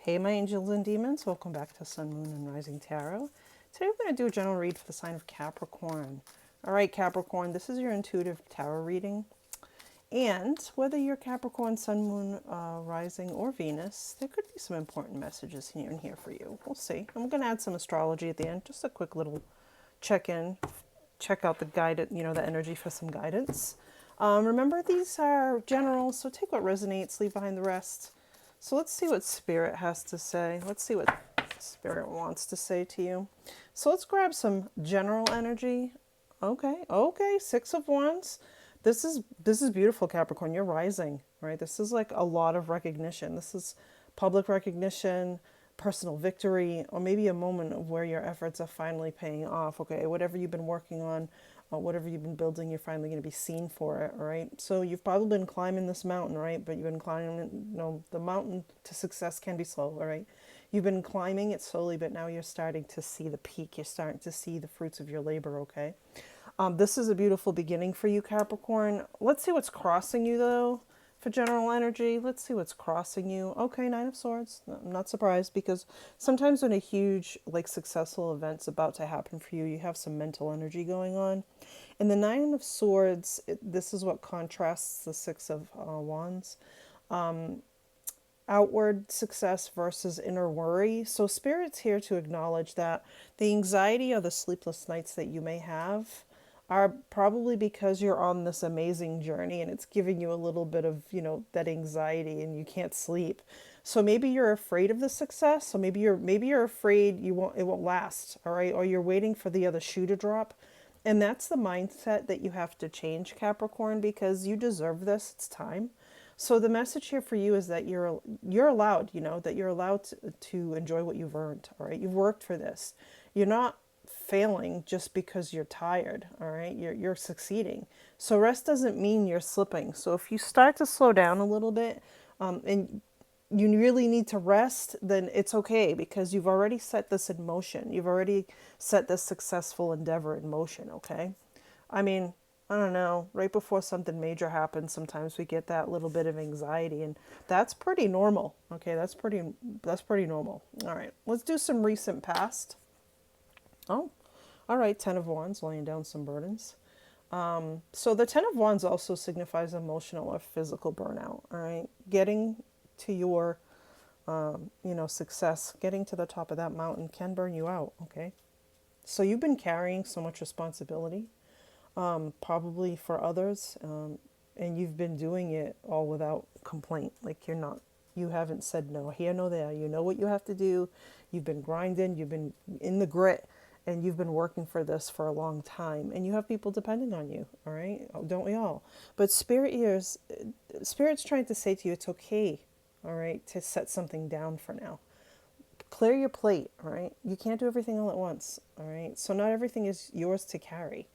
Hey my angels and demons, welcome back to Sun, Moon, and Rising Tarot. Today we're going to do a general read for the sign of Capricorn. Alright Capricorn, this is your intuitive tarot reading. And whether you're Capricorn, Sun, Moon, Rising, or Venus, there could be some important messages here and here for you. We'll see. I'm going to add some astrology at the end, just a quick little check-in, check out the guidance, the energy for some guidance. Remember, these are general, so take what resonates, leave behind the rest. So let's see what Spirit has to say. Let's see what Spirit wants to say to you. So let's grab some general energy. Okay, Six of Wands. This is beautiful, Capricorn. You're rising, right? This is like a lot of recognition. This is public recognition, personal victory, or maybe a moment of where your efforts are finally paying off. Okay, whatever you've been working on, whatever you've been building, you're finally going to be seen for it, all right? So you've probably been climbing this mountain, right? But you've been climbing, the mountain to success can be slow, all right? You've been climbing it slowly, but now you're starting to see the peak. You're starting to see the fruits of your labor, okay? This is a beautiful beginning for you, Capricorn. Let's see what's crossing you, though, for general energy. Let's see what's crossing you. Okay, Nine of Swords. I'm not surprised, because sometimes when a huge, successful event's about to happen for you, you have some mental energy going on. In the Nine of Swords, this is what contrasts the Six of Wands. Outward success versus inner worry. So Spirit's here to acknowledge that the anxiety or the sleepless nights that you may have are probably because you're on this amazing journey and it's giving you a little bit of, that anxiety and you can't sleep. So maybe you're afraid of the success. So maybe you're afraid it won't last, all right? Or you're waiting for the other shoe to drop. And that's the mindset that you have to change, Capricorn, because you deserve this. It's time. So the message here for you is that you're allowed, that you're allowed to enjoy what you've earned, all right? You've worked for this. You're not failing just because you're tired, all right? You're succeeding. So rest doesn't mean you're slipping. So if you start to slow down a little bit, and you really need to rest, then it's okay, because you've already set this in motion. You've already set this successful endeavor in motion, okay? I mean, I don't know, right before something major happens, sometimes we get that little bit of anxiety, and that's pretty normal, okay? That's pretty normal. All right, let's do some recent past. Oh, all right, Ten of Wands, laying down some burdens. So the Ten of Wands also signifies emotional or physical burnout, all right? Getting to your, success, getting to the top of that mountain can burn you out, okay? So you've been carrying so much responsibility, probably for others, and you've been doing it all without complaint. You haven't said no here, no there. You know what you have to do. You've been grinding, you've been in the grit, and you've been working for this for a long time, and you have people depending on you, all right? Don't we all? But Spirit's trying to say to you, it's okay, all right, to set something down for now. Clear your plate, all right? You can't do everything all at once, all right? So not everything is yours to carry.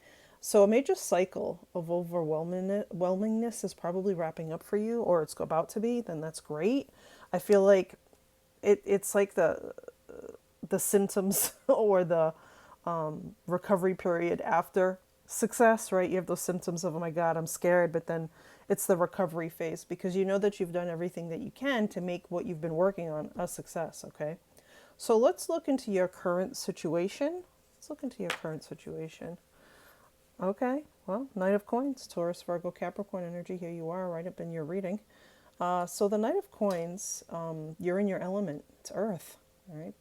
So a major cycle of overwhelmingness is probably wrapping up for you, or it's about to be. Then that's great. I feel like it's like the symptoms or the recovery period after success, right? You have those symptoms of, oh my God, I'm scared, but then it's the recovery phase, because you know that you've done everything that you can to make what you've been working on a success, okay? So let's look into your current situation. Okay, well, Knight of Coins, Taurus, Virgo, Capricorn energy. Here you are, right up in your reading. So the Knight of Coins, you're in your element. It's Earth, all right?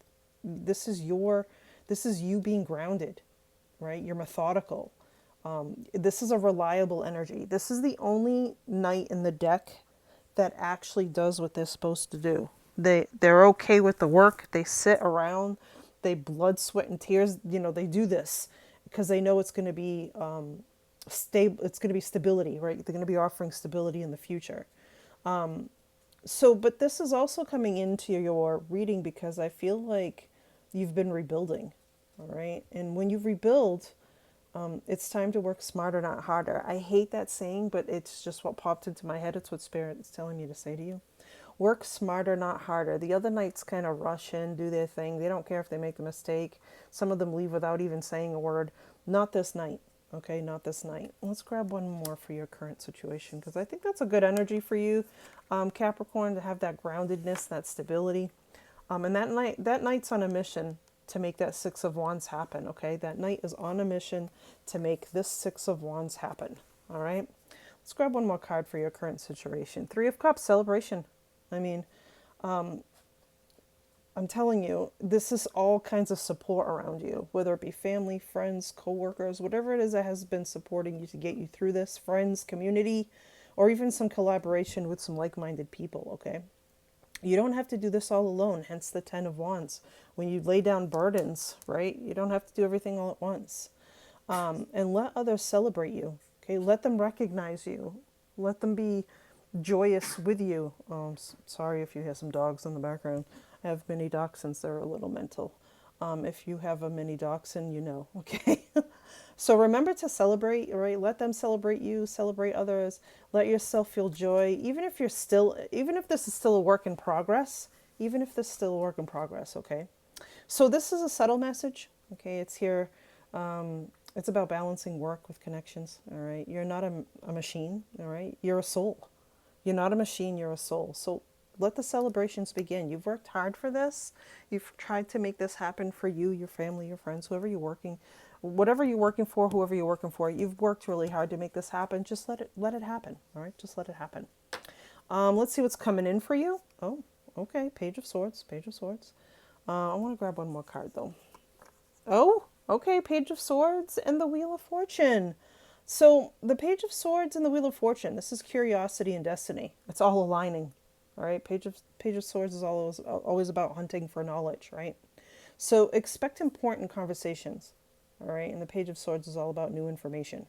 This is you being grounded, right? You're methodical. This is a reliable energy. This is the only knight in the deck that actually does what they're supposed to do. They're okay with the work. They sit around. They blood, sweat, and tears. They do this because they know it's going to be stable. It's going to be stability, right? They're going to be offering stability in the future. But this is also coming into your reading because I feel like you've been rebuilding, all right? And when you rebuild, it's time to work smarter, not harder. I hate that saying, but it's just what popped into my head. It's what Spirit is telling me to say to you. Work smarter, not harder. The other knights kind of rush in, do their thing. They don't care if they make a mistake. Some of them leave without even saying a word. Not this night. Okay, not this night. Let's grab one more for your current situation, because I think that's a good energy for you, Capricorn, to have that groundedness, that stability. And that knight's on a mission to make that Six of Wands happen, okay? That knight is on a mission to make this Six of Wands happen, all right? Let's grab one more card for your current situation. Three of Cups, celebration. I mean, I'm telling you, this is all kinds of support around you, whether it be family, friends, co-workers, whatever it is that has been supporting you to get you through this, friends, community, or even some collaboration with some like-minded people, okay? You don't have to do this all alone, hence the Ten of Wands. When you lay down burdens, right, you don't have to do everything all at once. And let others celebrate you, okay? Let them recognize you. Let them be joyous with you. Sorry if you hear some dogs in the background. I have mini dachshunds. They're a little mental. If you have a mini dachshund, you know, okay? So remember to celebrate, right? Let them celebrate you, celebrate others. Let yourself feel joy, even if this is still a work in progress, okay? So this is a subtle message, okay? It's here. It's about balancing work with connections, all right? You're not a machine, all right? You're a soul. You're not a machine, you're a soul. So let the celebrations begin. You've worked hard for this. You've tried to make this happen for you, your family, your friends, whoever you're working, whatever you're working for, whoever you're working for. You've worked really hard to make this happen. Just let it happen. All right, just let it happen. Let's see what's coming in for you. Oh, okay, Page of Swords, Page of Swords. I want to grab one more card though. Oh, okay, Page of Swords and the Wheel of Fortune. So the Page of Swords and the Wheel of Fortune, this is curiosity and destiny. It's all aligning. All right, Page of Swords is always about hunting for knowledge, right? So expect important conversations, all right? And the Page of Swords is all about new information,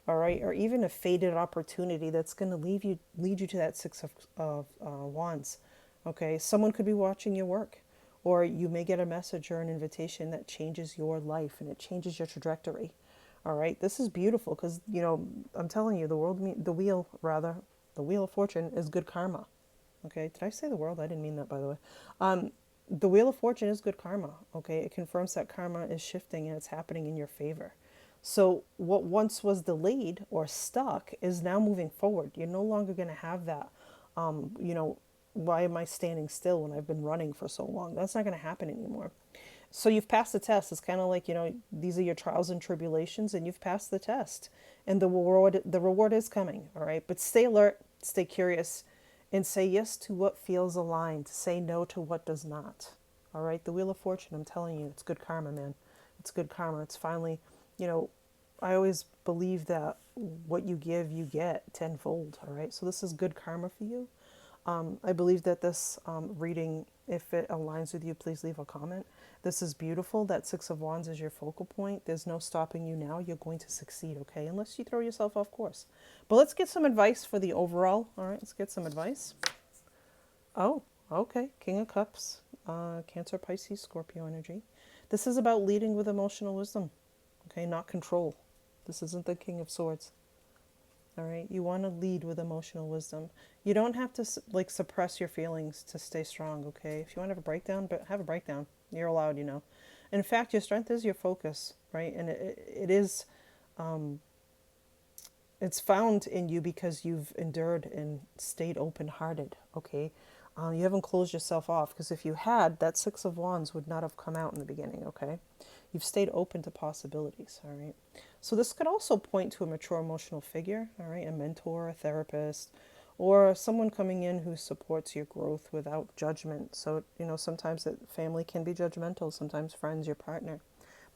all right? Or even a faded opportunity that's going to lead you to that Six of Wands, okay? Someone could be watching your work, or you may get a message or an invitation that changes your life and it changes your trajectory, all right? This is beautiful because, you know, I'm telling you, the wheel of fortune is good karma. Okay, did I say the world? I didn't mean that, by the way. The Wheel of Fortune is good karma. Okay, it confirms that karma is shifting and it's happening in your favor. So what once was delayed or stuck is now moving forward. You're no longer going to have that, you know, why am I standing still when I've been running for so long? That's not going to happen anymore. So you've passed the test. It's kind of like, you know, these are your trials and tribulations and you've passed the test. And the reward is coming, all right? But stay alert, stay curious, and say yes to what feels aligned. Say no to what does not. All right, the Wheel of Fortune, I'm telling you, it's good karma, man. It's good karma. It's finally, you know, I always believe that what you give, you get tenfold. All right, so this is good karma for you. I believe that this reading, if it aligns with you, please leave a comment. This is beautiful. That Six of Wands is your focal point. There's no stopping you now. You're going to succeed, okay? Unless you throw yourself off course. But let's get some advice for the overall. All right, let's get some advice. Oh, okay. King of Cups, Cancer, Pisces, Scorpio energy. This is about leading with emotional wisdom, okay? Not control. This isn't the King of Swords. All right, you want to lead with emotional wisdom. You don't have to like suppress your feelings to stay strong, okay? If you want to have a breakdown, but have a breakdown. You're allowed, you know. In fact, your strength is your focus, right? And it is, it's found in you because you've endured and stayed open-hearted, okay? You haven't closed yourself off because if you had, that Six of Wands would not have come out in the beginning, okay? You've stayed open to possibilities, all right? So this could also point to a mature emotional figure, all right? A mentor, a therapist, or someone coming in who supports your growth without judgment. So, you know, sometimes family can be judgmental, sometimes friends, your partner.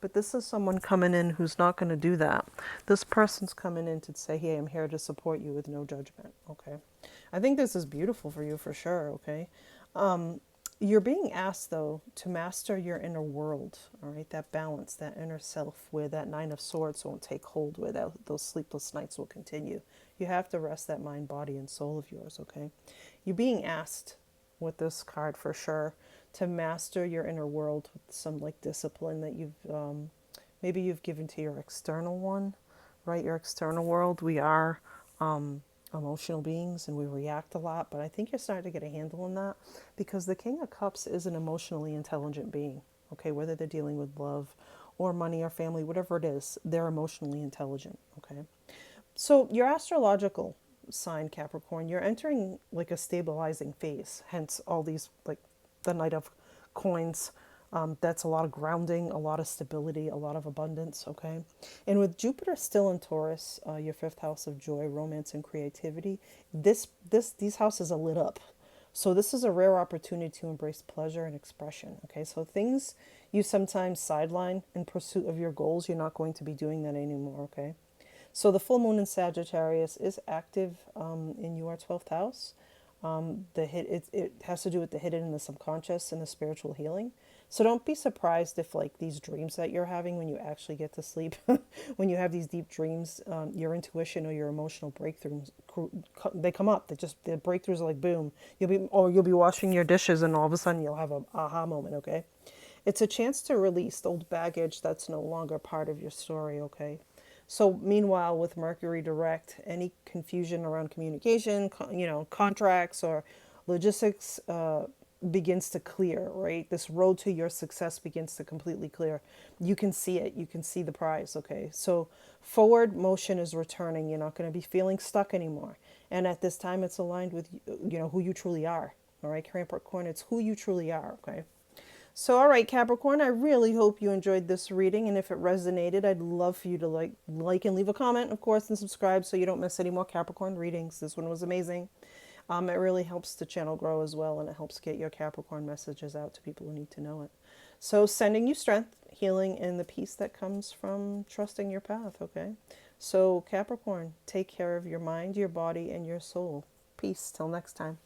But this is someone coming in who's not going to do that. This person's coming in to say, hey, I'm here to support you with no judgment, okay? I think this is beautiful for you for sure, okay? You're being asked, though, to master your inner world, all right? That balance, that inner self, where that Nine of Swords won't take hold, where those sleepless nights will continue. You have to rest that mind, body, and soul of yours, okay? You're being asked with this card for sure to master your inner world with some like discipline that maybe you've given to your external one, right? Your external world. We are emotional beings and we react a lot, but I think you're starting to get a handle on that because the King of Cups is an emotionally intelligent being, okay? Whether they're dealing with love or money or family, whatever it is, they're emotionally intelligent, okay? So your astrological sign, Capricorn, you're entering like a stabilizing phase, hence all these, like the Knight of coins. That's a lot of grounding, a lot of stability, a lot of abundance, okay? And with Jupiter still in Taurus, your fifth house of joy, romance, and creativity, these houses are lit up. So this is a rare opportunity to embrace pleasure and expression, okay? So things you sometimes sideline in pursuit of your goals, you're not going to be doing that anymore, okay? So the full moon in Sagittarius is active in your 12th house. It has to do with the hidden and the subconscious and the spiritual healing. So don't be surprised if like these dreams that you're having when you actually get to sleep, when you have these deep dreams, your intuition or your emotional breakthroughs, they come up. The breakthroughs are like boom. You'll be washing your dishes and all of a sudden you'll have an aha moment. Okay, it's a chance to release old baggage that's no longer part of your story. Okay. So meanwhile, with Mercury Direct, any confusion around communication, contracts or logistics begins to clear, right? This road to your success begins to completely clear. You can see it. You can see the prize, okay? So forward motion is returning. You're not going to be feeling stuck anymore. And at this time, it's aligned with, who you truly are, all right? Capricorn, it's who you truly are, okay? So, all right, Capricorn, I really hope you enjoyed this reading. And if it resonated, I'd love for you to like and leave a comment, of course, and subscribe so you don't miss any more Capricorn readings. This one was amazing. It really helps the channel grow as well, and it helps get your Capricorn messages out to people who need to know it. So sending you strength, healing, and the peace that comes from trusting your path, okay? So Capricorn, take care of your mind, your body, and your soul. Peace. Till next time.